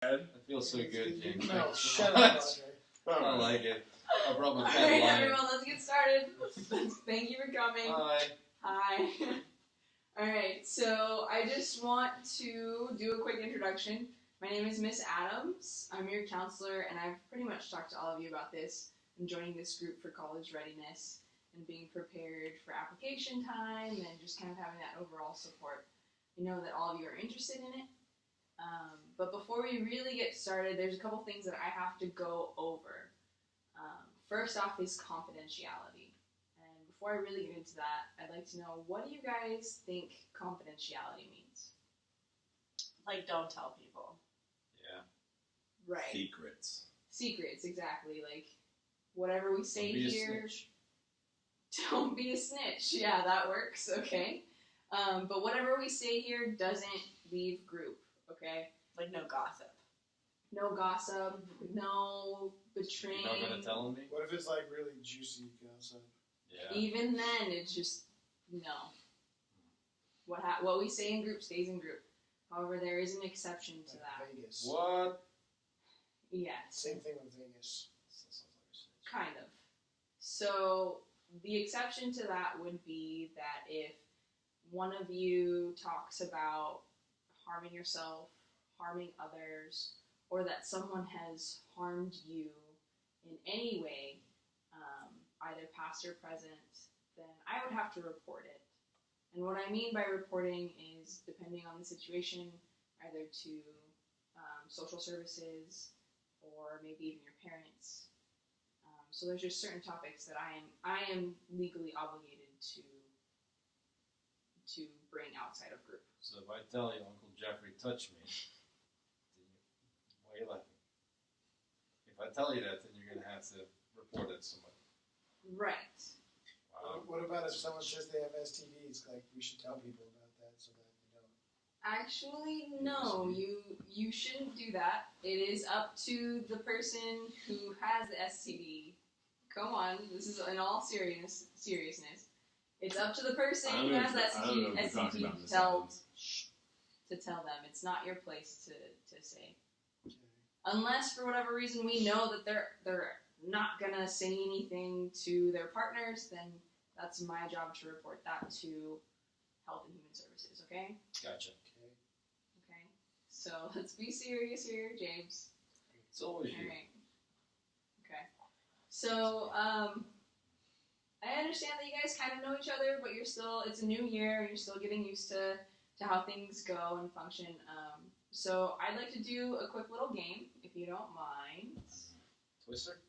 It feels so good, James. No, Thanks so shut much. up, Andre. I like it. I brought my pen Alright, line. everyone, let's get started. Thank you for coming. Hi. Hi. Alright, so I just want to do a quick introduction. My name is Miss Adams. I'm your counselor, and I've pretty much talked to all of you about this. I'm joining this group for college readiness and being prepared for application time and just kind of having that overall support. I know that all of you are interested in it. But before we really get started, there's a couple things that I have to go over. First off is confidentiality. And before I really get into that, I'd like to know, what do you guys think confidentiality means? Like, don't tell people. Yeah. Right. Secrets. Secrets, exactly. Like, whatever we say Don't be a here, snitch. don't be a snitch. Yeah, that works, okay? But whatever we say here doesn't leave group, okay? Like, no gossip. No gossip, no betraying. You're not gonna tell me? What if it's like really juicy gossip? Yeah. Even then, it's just, no. What we say in group stays in group. However, there is an exception to Like that. Vegas. What? Yes, Same thing with Vegas. kind of. So, the exception to that would be that if one of you talks about harming yourself, harming others, or that someone has harmed you in any way, either past or present, then I would have to report it. And what I mean by reporting is, depending on the situation, either to social services or maybe even your parents. So there's just certain topics that I am legally obligated to bring outside of group. So if I tell you Uncle Jeffrey touched me, why are you laughing? If I tell you that, then you're going to have to report it to somebody. Right. Wow. What about if someone says they have STDs? Like, we should tell people about that so that they don't. Actually, no, you shouldn't do that. It is up to the person who has the STD. Come on, this is in all seriousness. It's up to the person who has that STD to tell them. It's not your place to say. Okay. Unless for whatever reason we know that they're not gonna say anything to their partners, then that's my job to report that to Health and Human Services. Okay. Gotcha. Okay. Okay. So let's be serious here, James. It's always you. Alright. Okay. So, I understand that you guys kind of know each other, but it's a new year, and you're still getting used to how things go and function. So I'd like to do a quick little game, if you don't mind. Twister?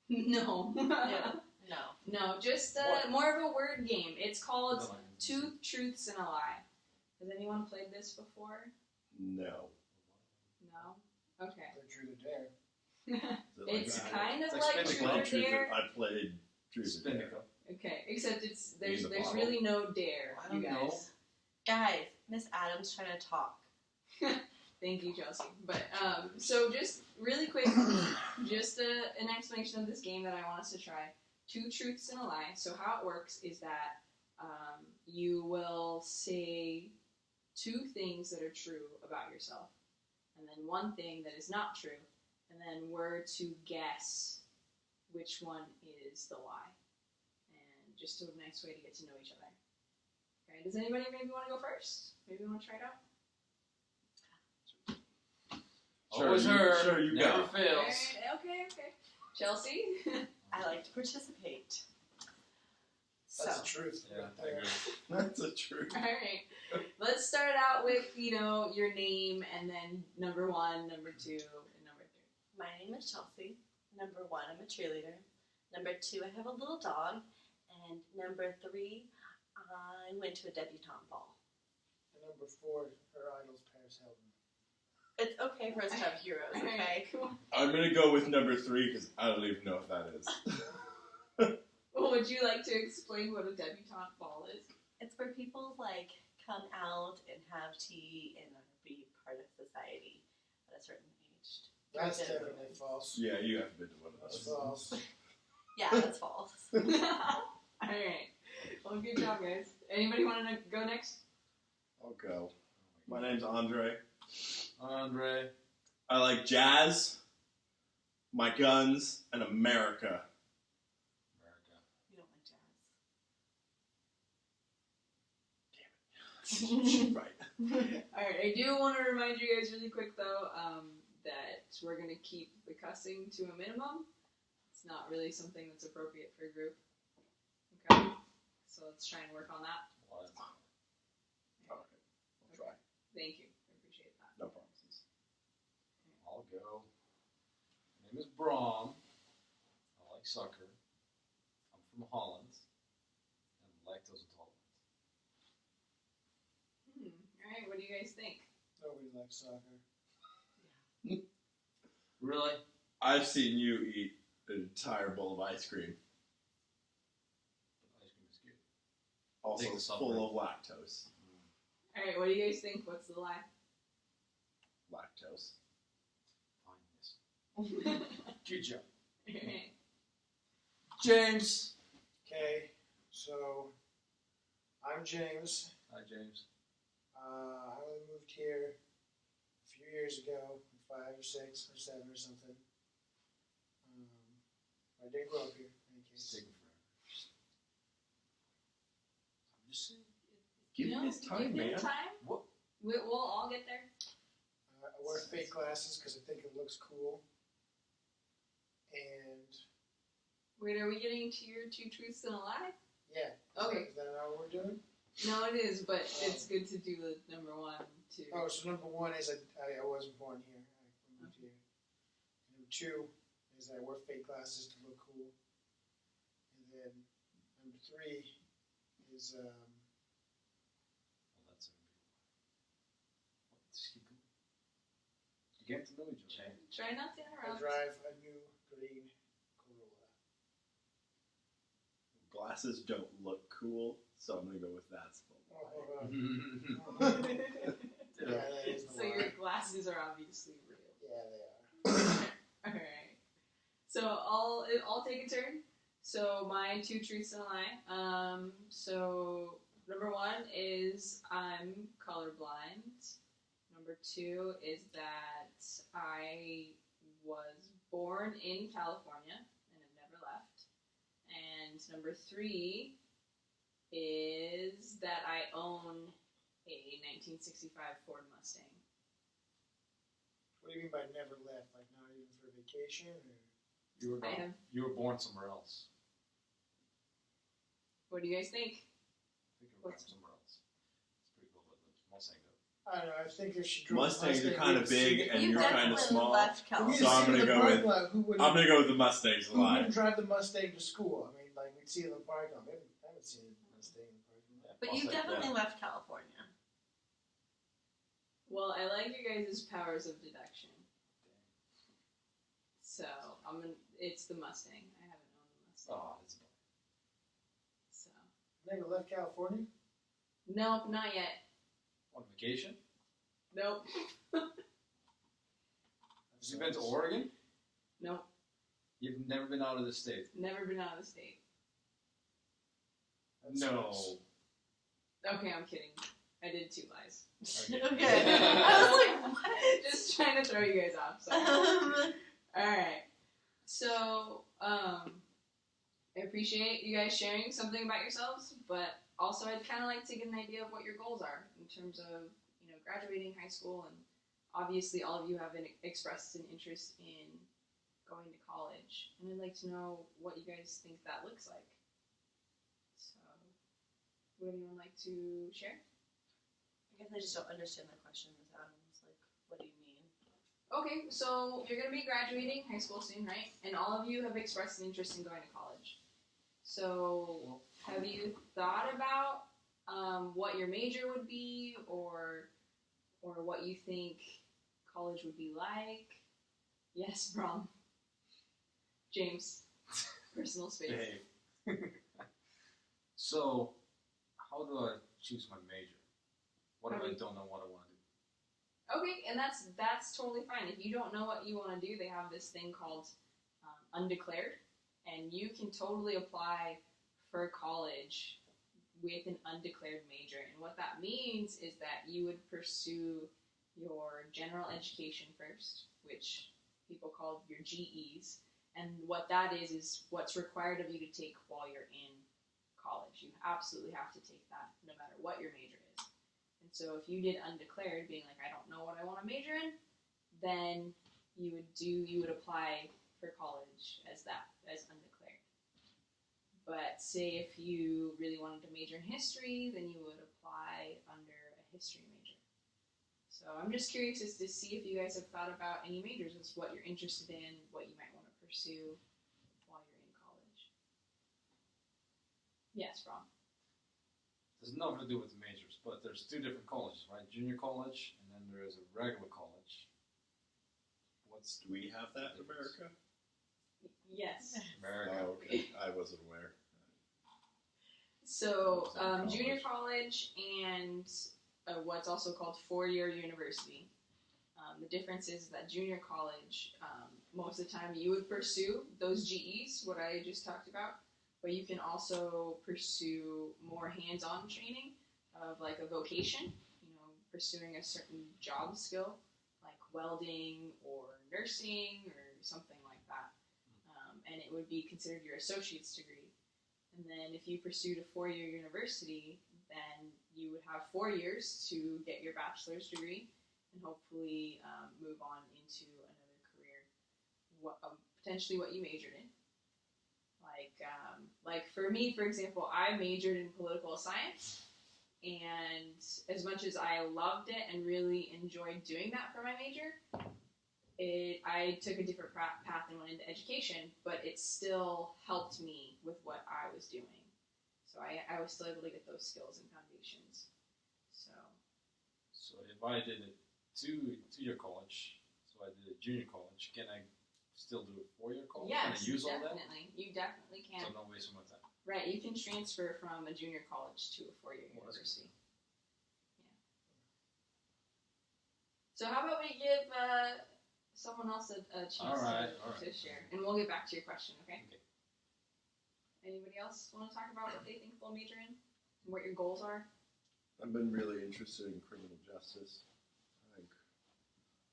No. Yeah. No. No, just What? more of a word game. It's called No, Two Truths and a Lie. Has anyone played this before? No. No? Okay. The truth or dare. Is it It's that? kind of It's like like Truth spin the or cup. Dare. I played Truth or Spin the Dare. cup. Okay, except there's the there's bottle. really no dare, I you don't guys. know. Guys, Miss Adams trying to talk. Thank you, Chelsea. But so just really quick, just an explanation of this game that I want us to try. Two truths and a lie. So how it works is that you will say two things that are true about yourself, and then one thing that is not true, and then we're to guess which one is the lie. And just a nice way to get to know each other. Okay, does anybody maybe want to go first? Maybe want to try it out? Always her. Sure, you Never go. fails. Alright, okay. Chelsea? I like to participate. That's So, the truth. Yeah, right I there. agree. That's the truth. Alright. Let's start out with, your name and then number 1, number 2, and number 3. my name is Chelsea. Number 1, I'm a cheerleader. Number 2, I have a little dog. And number 3, I went to a debutante ball. And number 4, her idol's Paris Hilton. It's okay for us to have heroes, okay? Cool. I'm gonna go with number 3 because I don't even know what that is. Well, would you like to explain what a debutante ball is? It's where people, come out and have tea and be part of society at a certain age. That's Or definitely false. Yeah, you have been to one of That's those. false. Yeah, that's false. Alright. Well, good job, guys. Anybody want to go next? I'll go. My name's Andre. Andre. I like jazz, my guns, and America. America. You don't like jazz. She's right. Alright, I do want to remind you guys really quick though, that we're going to keep the cussing to a minimum. It's not really something that's appropriate for a group. Okay? So let's try and work on that. What? All right, I'll try. Thank you. I appreciate that. No promises. I'll go. My name is Brom. I like soccer. I'm from Holland. I'm lactose intolerant. Alright, what do you guys think? Nobody likes soccer. Really? I've seen you eat an entire bowl of ice cream, Ice cream is good. also Take the salt, full of lactose. Alright, what do you guys think? What's the lie? Lactose. Fine, yes. Good job. Alright. James. Okay, so I'm James. Hi, James. I only moved here a few years ago, 5 or 6 or 7 or something. I didn't grow up here, in any It's case. taking forever. I'm just saying. Give him his time, give him man. time. What? We'll all get there. I wear fake glasses because I think it looks cool. And Wait, are we getting to your 2 truths and a lie? yeah. Okay. Is that how we're doing? No, it is, but it's good to do the number 1, 2. Oh, so number 1 is I wasn't born here. I moved here. Number 2 is I wear fake glasses to look cool. And then number 3 is Well, that's a big lie. Just keep going. You get to know each other. Try not to I interrupt. drive a new green Corolla. Glasses don't look cool, so I'm gonna go with that's full. Yeah, that is the So lie. your glasses are obviously real. Yeah, they are. Alright. So I'll take a turn. So my 2 truths and a lie. So number 1 is I'm colorblind. Number 2 is that I was born in California and have never left. And number 3 is that I own a 1965 Ford Mustang. What do you mean by never left? Like not even for vacation? Or? You were born somewhere else. What do you guys think? I think you were born somewhere else. It's pretty cool with the Mustang though. I don't know. I think if she drove Mustangs a are kind of we'd see big it. and You you're kind of definitely small. left We'd California. So I'm see it gonna in the go parking with- lot. Who wouldn't, I'm gonna go with the Mustangs a who lie. wouldn't drive the Mustang to school? I mean, like we'd see it in the parking lot. I haven't seen a Mustang in the parking lot. But you definitely left California. Well, I like your guys' powers of deduction. So it's the Mustang. I haven't owned the Mustang. Oh, that's a So Never left California? nope, not yet. on vacation. Nope. Have you been to Oregon? Nope. You've never been out of the state. Never been out of the state. That's No. nice. Okay, I'm kidding. I did 2 lies. Okay. Okay. I was like, what? Just trying to throw you guys off. Sorry. Alright. So, I appreciate you guys sharing something about yourselves, but also I'd kind of like to get an idea of what your goals are in terms of, graduating high school, and obviously all of you have expressed an interest in going to college, and I'd like to know what you guys think that looks like. So, would anyone like to share? I guess I just don't understand the question, Ms. Adams. Like, what do you mean? Okay, so you're going to be graduating high school soon, right? And all of you have expressed an interest in going to college. So, have you thought about what your major would be, or what you think college would be like? Yes, Brom. James. Personal space. Behave. So, how do I choose my major? What if I don't know what I want to do? Okay, and that's totally fine. If you don't know what you want to do, they have this thing called undeclared, and you can totally apply for college with an undeclared major. And what that means is that you would pursue your general education first, which people call your GEs. And what that is what's required of you to take while you're in college. You absolutely have to take that no matter what your major is. And so if you did undeclared, being like, I don't know what I want to major in, then you would apply for college as undeclared. But say if you really wanted to major in history, then you would apply under a history major. So I'm just curious as to see if you guys have thought about any majors, as what you're interested in, what you might want to pursue while you're in college. Yes, Rob. There's nothing to do with the majors, but there's two different colleges, right? Junior college, and then there is a regular college. Do we have that in America? Yes. America. Oh, okay. I wasn't aware. So, College. junior college and what's also called four-year university. The difference is that junior college, most of the time you would pursue those GEs, what I just talked about, but you can also pursue more hands-on training of like a vocation, pursuing a certain job skill, like welding or nursing or something like that. And it would be considered your associate's degree. And then if you pursued a four-year university, then you would have 4 years to get your bachelor's degree and hopefully move on into another career, potentially what you majored in. Like for me, for example, I majored in political science, and as much as I loved it and really enjoyed doing that for my major, I took a different path and went into education, but it still helped me with what I was doing. So I was still able to get those skills and foundations. So if I did a two-year college, so I did a junior college, can I still do a 4-year college? Yes, can I use all that? definitely. You definitely can. So no waste of my time. Right, you can transfer from a junior college to a four-year Well, that's university. Yeah. So how about we give someone else a chance All right. to share, and we'll get back to your question, okay? Okay. Anybody else want to talk about what they think they'll major in and what your goals are? I've been really interested in criminal justice. I think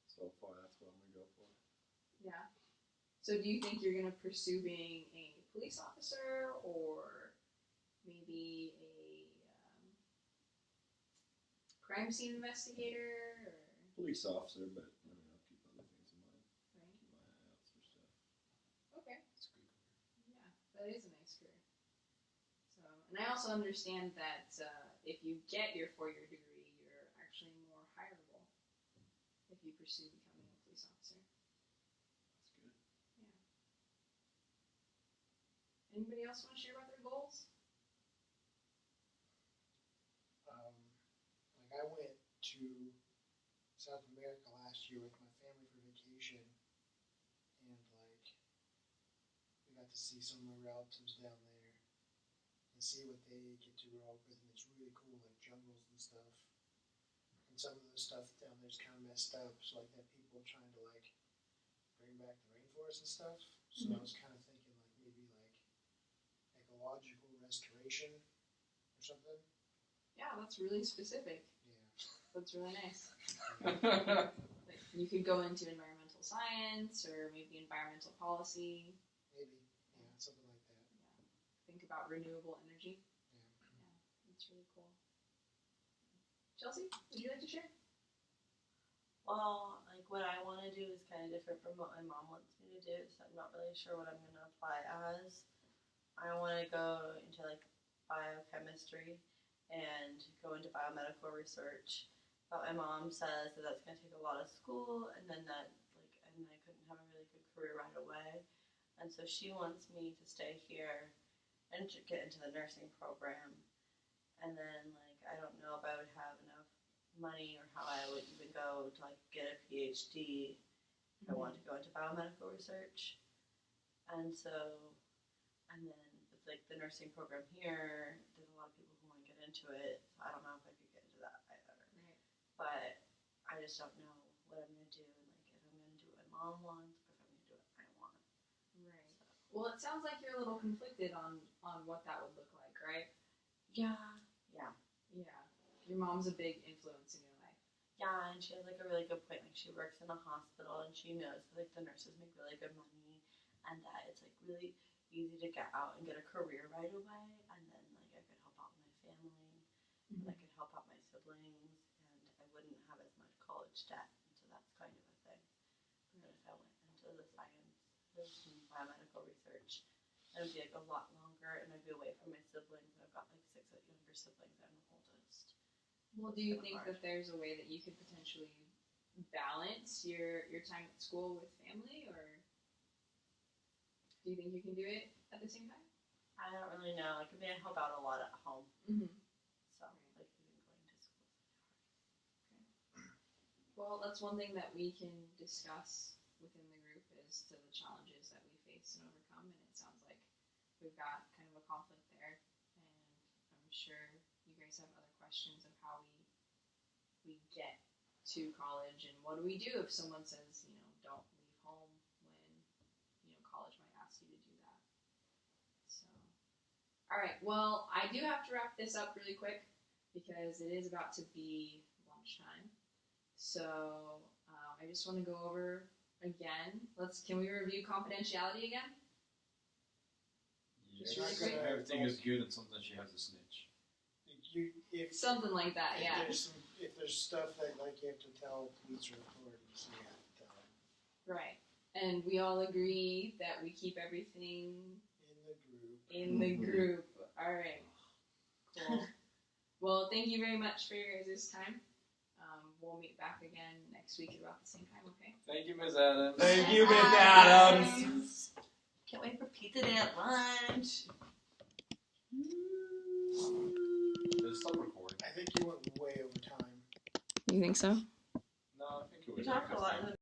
so far that's what I'm going to go for. Yeah. So do you think you're going to pursue being a police officer or maybe a crime scene investigator? Or, Police officer, but I'll keep other things in mind. right? Keep my eye out for stuff. Okay. That's a good career. Yeah, that is a nice career. So, and I also understand that if you get your four-year degree, you're actually more hireable if you pursue becoming a police officer. That's good. Anybody else want to share about their goals? Like I went to South America last year with my family for vacation, and like we got to see some of my relatives down there and see what they get to grow up with, and it's really cool, like jungles and stuff. And some of the stuff down there's kind of messed up, so like that people trying to like bring back the rainforest and stuff. So I was kind of thinking like maybe like ecological restoration or something. Yeah, that's really specific. Yeah. That's really nice. Like, you could go into environmental science or maybe environmental policy. Maybe. Yeah, something like that. Think about renewable energy. Yeah. That's really cool. Chelsea, would you like to share? Well, like what I want to do is kind of different from what my mom wants me to do, so I'm not really sure what I'm going to apply as. I want to go into like biochemistry and go into biomedical research. But my mom says that that's going to take a lot of school, and then that and I couldn't have a really good career right away. And so she wants me to stay here and to get into the nursing program. And then I don't know if I would have enough money or how I would even go to get a PhD if I wanted to go into biomedical research. And then with the nursing program here, there's a lot of people who want to get into it. So I don't know if I could get into that either. Right. But I just don't know what I'm going to do, and if I'm going to do what my mom wants or if I'm going to do what I want. Right. Well, it sounds like you're a little conflicted on what that would look like, right? Yeah. Yeah. Your mom's a big influence in your life. Yeah, and she has like a really good point. Like she works in a hospital, and she knows that like the nurses make really good money, and that it's like really easy to get out and get a career right away, and then like I could help out my family, and I could help out my siblings, and I wouldn't have as much college debt. And so that's kind of a thing. But if I went into the sciences and biomedical research, it would be like a lot longer, and I'd be away from my siblings. I've got like 6 younger siblings. I'm the oldest. Well, do you It's think kinda that there's a way that you could potentially balance your time at school with family, or do you think you can do it at the same time? I don't really know. Like, I mean, I help out a lot at home, Mm-hmm. so like even going to school is hard. Well, that's one thing that we can discuss within the group is to the challenges that we face and overcome. And it sounds like we've got kind of a conflict there. And I'm sure you guys have other questions of how we get to college and what do we do if someone says, don't leave home when, college might ask you to do that. So, all right. Well, I do have to wrap this up really quick because it is about to be lunchtime. So I just want to go over again. Can we review confidentiality again? Just really quick. Everything is good, and sometimes she has a snitch. If Something like that, yeah. If there's stuff that like you have to tell police or authorities, you have to tell them. Right. And we all agree that we keep everything In the group. All right. Cool. Well, thank you very much for your guys' time. We'll meet back again next week at about the same time, okay? Thank you, Ms. Adams. Thank you, Miss Adams. Can't wait for pizza day at lunch. There's some recording. I think you went way over time. You think so? No, I think it We was. talked a lot in the